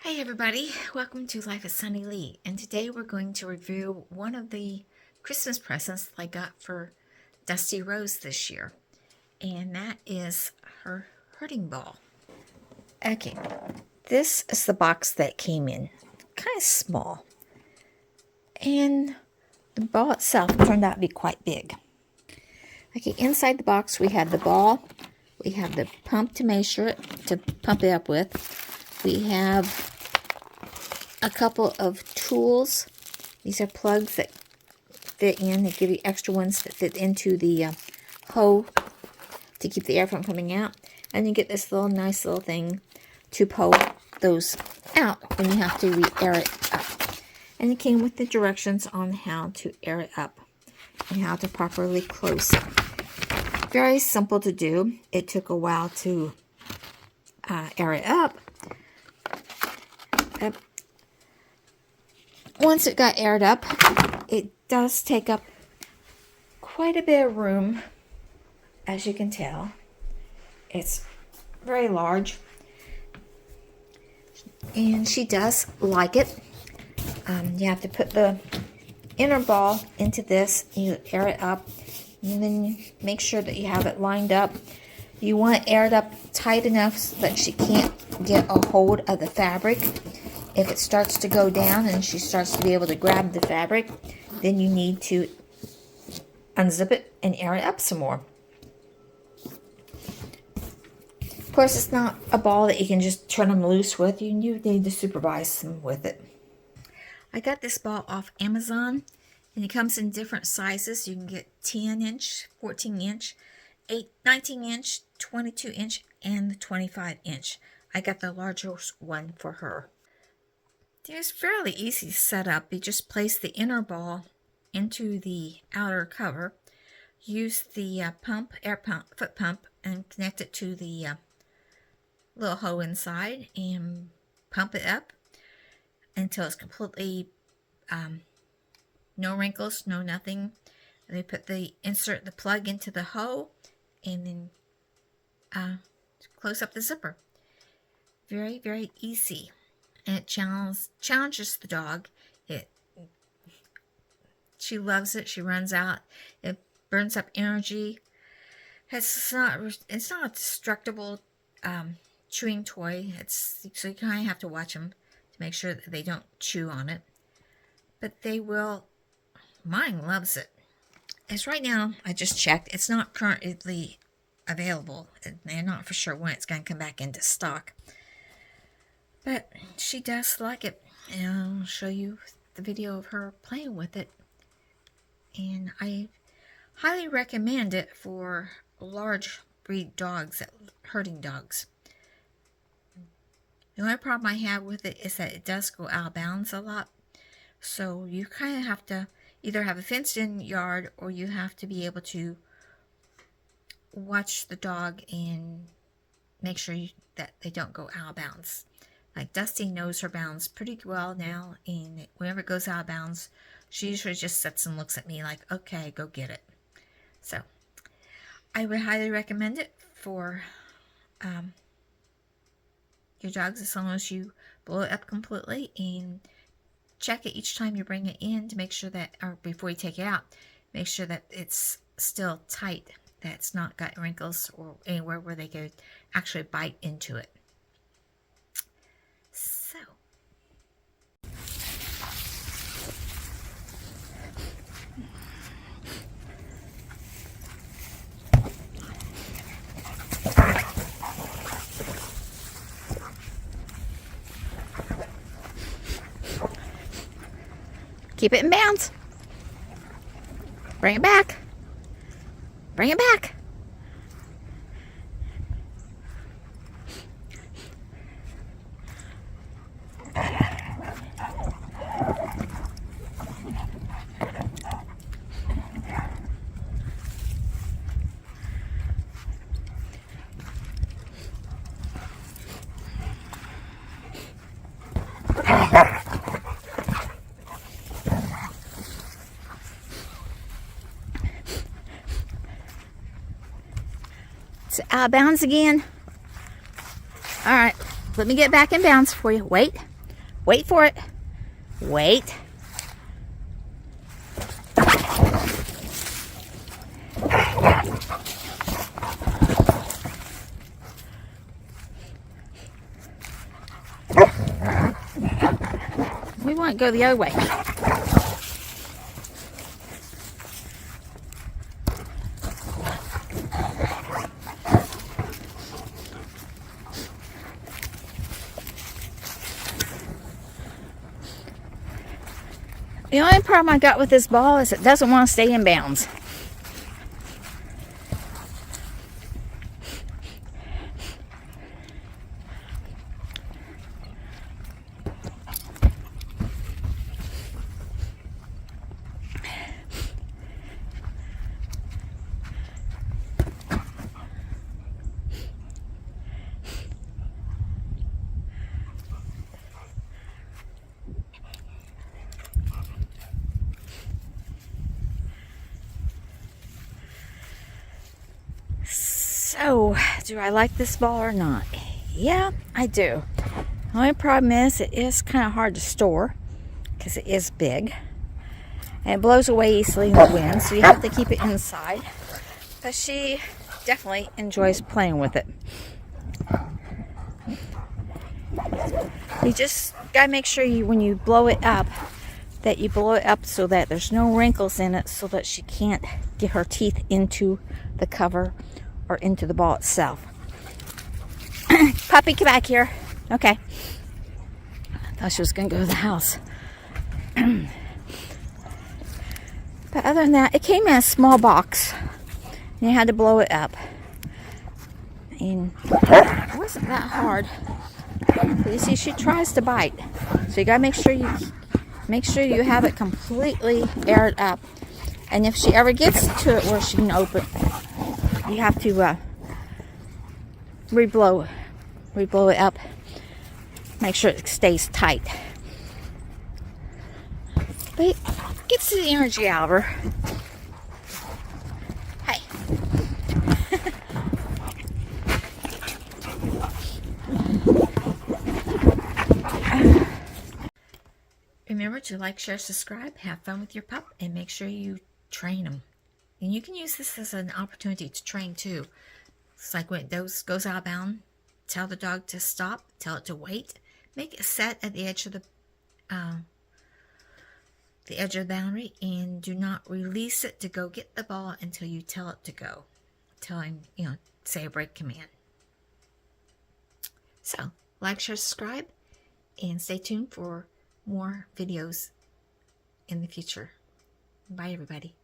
Hey everybody, welcome to Life of Sunny Lea, and today we're going to review one of the Christmas presents that I got for Dusty Rose this year, and that is her herding ball. Okay, this is the box that came in, kind of small, and the ball itself turned out to be quite big. Okay, inside the box we have the ball, we have the pump to measure it, to pump it up with. We have a couple of tools. These are plugs that fit in. They give you extra ones that fit into the hose to keep the air from coming out. And you get this little nice little thing to pull those out when you have to re-air it up. And it came with the directions on how to air it up and how to properly close it. Very simple to do. It took a while to air it up. Once it got aired up, it does take up quite a bit of room, as you can tell. It's very large, and she does like it. You have to put the inner ball into this, you air it up, and then you make sure that you have it lined up. You want it aired up tight enough so that she can't get a hold of the fabric. If it starts to go down and she starts to be able to grab the fabric, then you need to unzip it and air it up some more. Of course, it's not a ball that you can just turn them loose with. You need to supervise them with it. I got this ball off Amazon, and it comes in different sizes. You can get 10-inch, 14-inch, 19-inch, 22-inch, and the 25-inch. I got the larger one for her. It's fairly easy to set up. You just place the inner ball into the outer cover, use the foot pump, and connect it to the little hole inside, and pump it up until it's completely no wrinkles, no nothing. And they insert the plug into the hole, and then close up the zipper. Very, very easy. And it challenges the dog. She loves it. She runs out. It burns up energy. It's not a destructible chewing toy. So you kind of have to watch them to make sure that they don't chew on it. But they will. Mine loves it. As right now, I just checked. It's not currently available. They're not for sure when it's going to come back into stock. But she does like it, and I'll show you the video of her playing with it. And I highly recommend it for large breed dogs, herding dogs. The only problem I have with it is that it does go out of bounds a lot. So you kind of have to either have a fenced-in yard, or you have to be able to watch the dog and make sure that they don't go out of bounds. Like Dusty knows her bounds pretty well now, and whenever it goes out of bounds, she usually just sits and looks at me like, okay, go get it. So I would highly recommend it for your dogs, as long as you blow it up completely and check it each time you bring it in to make sure that, or before you take it out, make sure that it's still tight, that it's not got wrinkles or anywhere where they could actually bite into it. So, keep it in bounds. Bring it back. Bring it back. It's out of bounds again. All right, let me get back in bounds for you. Wait. Wait for it. Wait. We want to go the other way. The only problem I got with this ball is it doesn't want to stay in bounds. So, do I like this ball or not? Yeah, I do. The only problem is it is kind of hard to store because it is big. And it blows away easily in the wind, so you have to keep it inside. But she definitely enjoys playing with it. You just got to make sure when you blow it up, that you blow it up so that there's no wrinkles in it so that she can't get her teeth into the cover or into the ball itself. Puppy, come back here. Okay. I thought she was going to go to the house. But other than that, it came in a small box. And you had to blow it up. And it wasn't that hard. But you see, she tries to bite. So you got to make sure you have it completely aired up. And if she ever gets to it where she can open, you have to re-blow it up. Make sure it stays tight. But it gets the energy out of her. Hey. Remember to like, share, subscribe, have fun with your pup, and make sure you train them. And you can use this as an opportunity to train too. It's like when it goes out of bounds, tell the dog to stop, tell it to wait, make it set at the edge of the boundary, and do not release it to go get the ball until you tell it to go. Tell him, say a break command. So, like, share, subscribe, and stay tuned for more videos in the future. Bye, everybody.